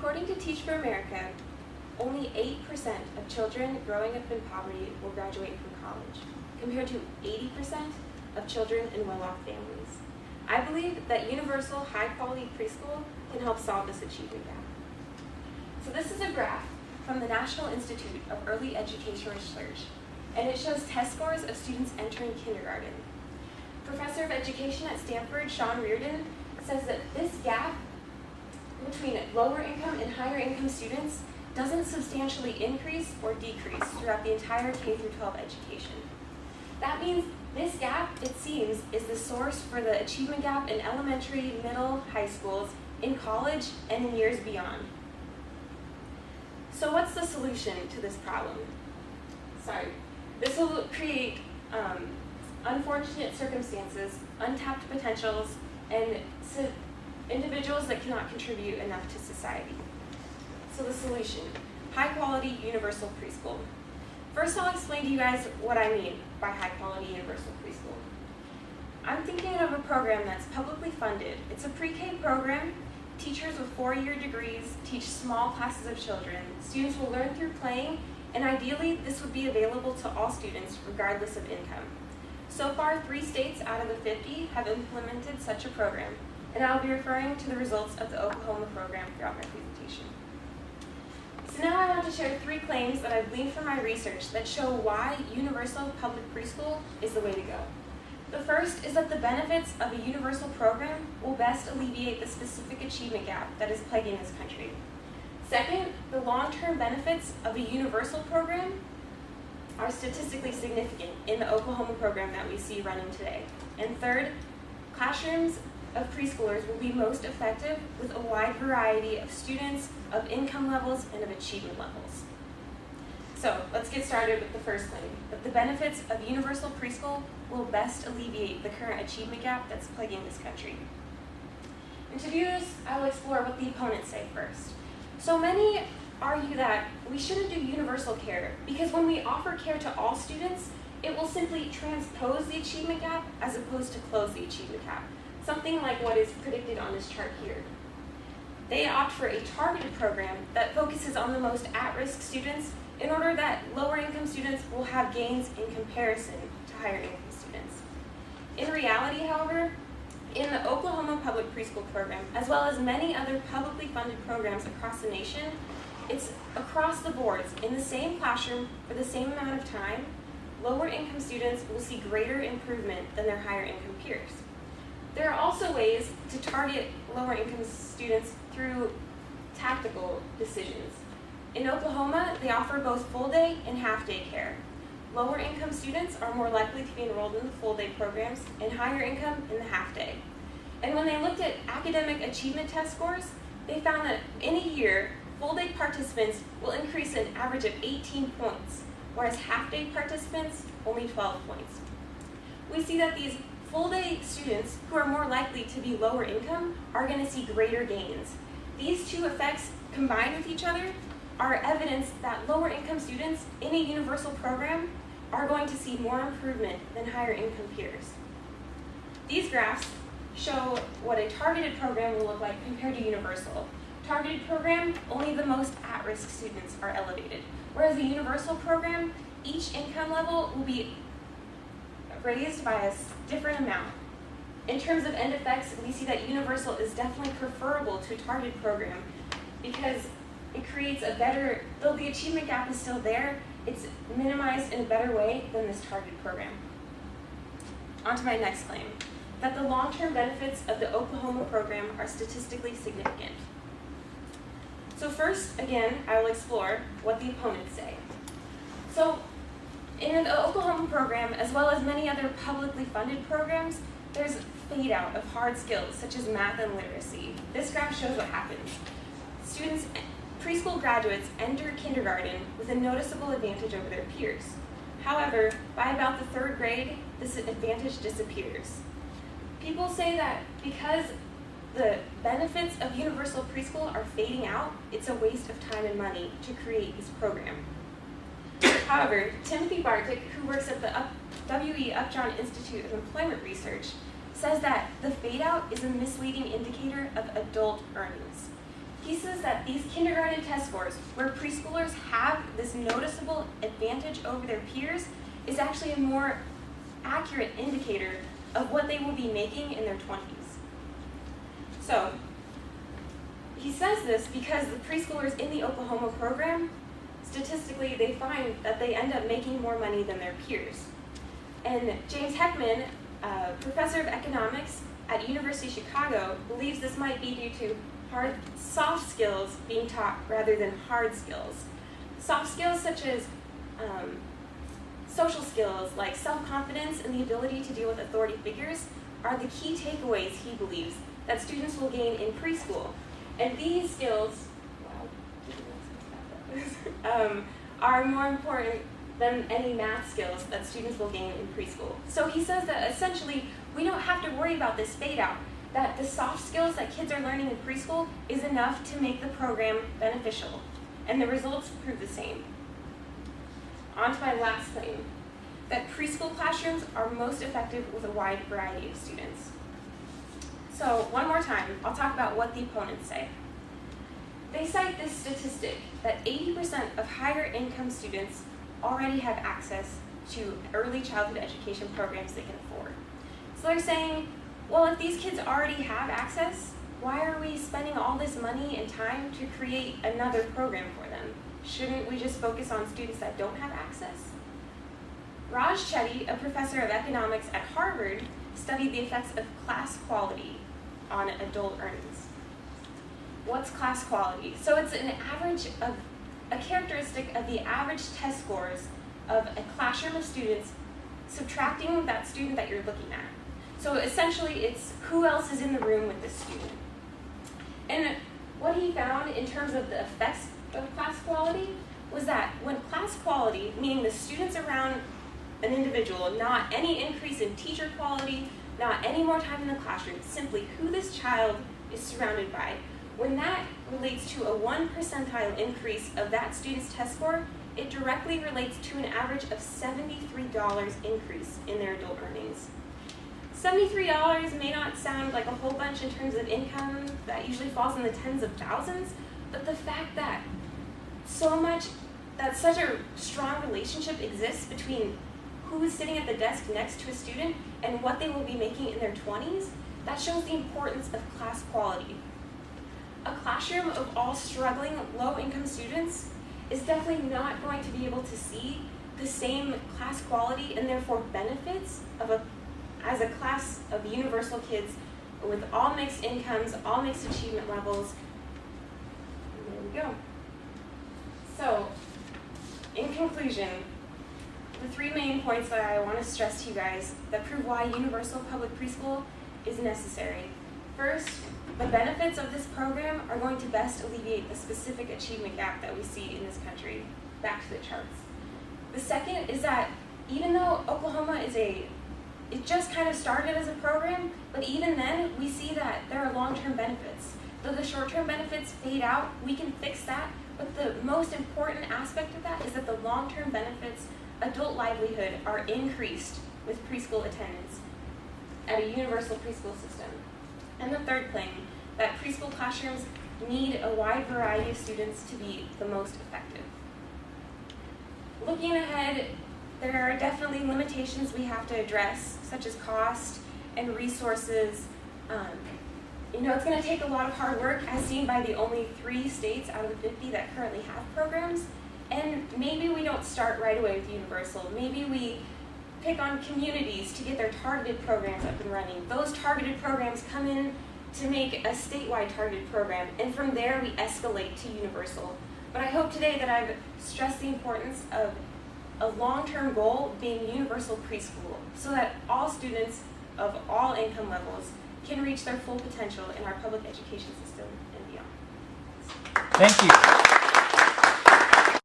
According to Teach for America, only 8% of children growing up in poverty will graduate from college, compared to 80% of children in well-off families. I believe that universal high-quality preschool can help solve this achievement gap. So this is a graph from the National Institute of Early Education Research, and it shows test scores of students entering kindergarten. Professor of Education at Stanford, Sean Reardon, says that this gap between lower income and higher income students doesn't substantially increase or decrease throughout the entire K-12 education. That means this gap, it seems, is the source for the achievement gap in elementary, middle, high schools, in college, and in years beyond. So what's the solution to this problem? This will create unfortunate circumstances, untapped potentials, and individuals that cannot contribute enough to society. So the solution, high-quality universal preschool. First, I'll explain to you guys what I mean by high-quality universal preschool. I'm thinking of a program that's publicly funded. It's a pre-K program. Teachers with 4-year degrees teach small classes of children. Students will learn through playing, and ideally, this would be available to all students regardless of income. So far, 3 states out of the 50 have implemented such a program, and I'll be referring to the results of the Oklahoma program throughout my presentation. So now I want to share 3 claims that I've gleaned from my research that show why universal public preschool is the way to go. The first is that the benefits of a universal program will best alleviate the specific achievement gap that is plaguing this country. Second, the long-term benefits of a universal program are statistically significant in the Oklahoma program that we see running today. And third, classrooms of preschoolers will be most effective with a wide variety of students, of income levels, and of achievement levels. So let's get started with the first claim, that the benefits of universal preschool will best alleviate the current achievement gap that's plaguing this country. And to do this, I will explore what the opponents say first. So many argue that we shouldn't do universal care because when we offer care to all students, it will simply transpose the achievement gap as opposed to close the achievement gap, something like what is predicted on this chart here. They opt for a targeted program that focuses on the most at-risk students in order that lower income students will have gains in comparison to higher income students. In reality, however, in the Oklahoma public preschool program, as well as many other publicly funded programs across the nation, it's across the boards, in the same classroom for the same amount of time, lower income students will see greater improvement than their higher income peers. There are also ways to target lower income students through tactical decisions. In Oklahoma, they offer both full-day and half-day care. Lower income students are more likely to be enrolled in the full-day programs and higher income in the half-day. And when they looked at academic achievement test scores, they found that in a year, full-day participants will increase an average of 18 points, whereas half-day participants only 12 points. We see that these full-day students who are more likely to be lower income are going to see greater gains. These two effects combined with each other are evidence that lower income students in a universal program are going to see more improvement than higher income peers. These graphs show what a targeted program will look like compared to universal. Targeted program, only the most at-risk students are elevated, whereas a universal program, each income level will be raised by a different amount. In terms of end effects, we see that universal is definitely preferable to a targeted program because it creates a better, though the achievement gap is still there, it's minimized in a better way than this targeted program. On to my next claim, that the long-term benefits of the Oklahoma program are statistically significant. So first, again, I will explore what the opponents say. So in the Oklahoma program, as well as many other publicly funded programs, there's fade out of hard skills such as math and literacy. This graph shows what happens. Students, preschool graduates enter kindergarten with a noticeable advantage over their peers. However, by about the 3rd grade, this advantage disappears. People say that because the benefits of universal preschool are fading out, it's a waste of time and money to create this program. However, Timothy Bartik, who works at the W.E. Upjohn Institute of Employment Research, says that the fade out is a misleading indicator of adult earnings. He says that these kindergarten test scores, where preschoolers have this noticeable advantage over their peers, is actually a more accurate indicator of what they will be making in their 20s. So, he says this because the preschoolers in the Oklahoma program, statistically, they find that they end up making more money than their peers. And James Heckman, professor of economics at University of Chicago, believes this might be due to soft skills being taught rather than hard skills. Soft skills such as social skills like self-confidence and the ability to deal with authority figures are the key takeaways, he believes, that students will gain in preschool. And these skills are more important than any math skills that students will gain in preschool. So he says that essentially we don't have to worry about this fade out, that the soft skills that kids are learning in preschool is enough to make the program beneficial. And the results prove the same. On to my last claim, that preschool classrooms are most effective with a wide variety of students. So one more time, I'll talk about what the opponents say. They cite this statistic that 80% of higher income students already have access to early childhood education programs they can afford. So they're saying, well, if these kids already have access, why are we spending all this money and time to create another program for them? Shouldn't we just focus on students that don't have access? Raj Chetty, a professor of economics at Harvard, studied the effects of class quality on adult earnings. What's class quality? So it's an average of a characteristic of the average test scores of a classroom of students, subtracting that student that you're looking at. So essentially, it's who else is in the room with this student. And what he found in terms of the effects of class quality was that when class quality, meaning the students around an individual, not any increase in teacher quality, not any more time in the classroom, simply who this child is surrounded by, when that relates to a 1 percentile increase of that student's test score, it directly relates to an average of $73 increase in their adult earnings. $73 may not sound like a whole bunch in terms of income, that usually falls in the tens of thousands, but the fact that such a strong relationship exists between who is sitting at the desk next to a student and what they will be making in their 20s, that shows the importance of class quality. A classroom of all struggling low-income students is definitely not going to be able to see the same class quality and therefore benefits as a class of universal kids with all mixed incomes, all mixed achievement levels. And there we go. So, in conclusion, the 3 main points that I want to stress to you guys that prove why universal public preschool is necessary. First, the benefits of this program are going to best alleviate the specific achievement gap that we see in this country. Back to the charts. The second is that even though Oklahoma it just kind of started as a program, but even then we see that there are long-term benefits. Though the short-term benefits fade out, we can fix that, but the most important aspect of that is that the long-term benefits, adult livelihood, are increased with preschool attendance at a universal preschool system. And the third claim, that preschool classrooms need a wide variety of students to be the most effective. Looking ahead, there are definitely limitations we have to address, such as cost and resources. It's going to take a lot of hard work, as seen by the only 3 states out of the 50 that currently have programs. And maybe we don't start right away with universal. Maybe we pick on communities to get their targeted programs up and running. Those targeted programs come in to make a statewide targeted program, and from there we escalate to universal. But I hope today that I've stressed the importance of a long-term goal being universal preschool, so that all students of all income levels can reach their full potential in our public education system and beyond. Thank you.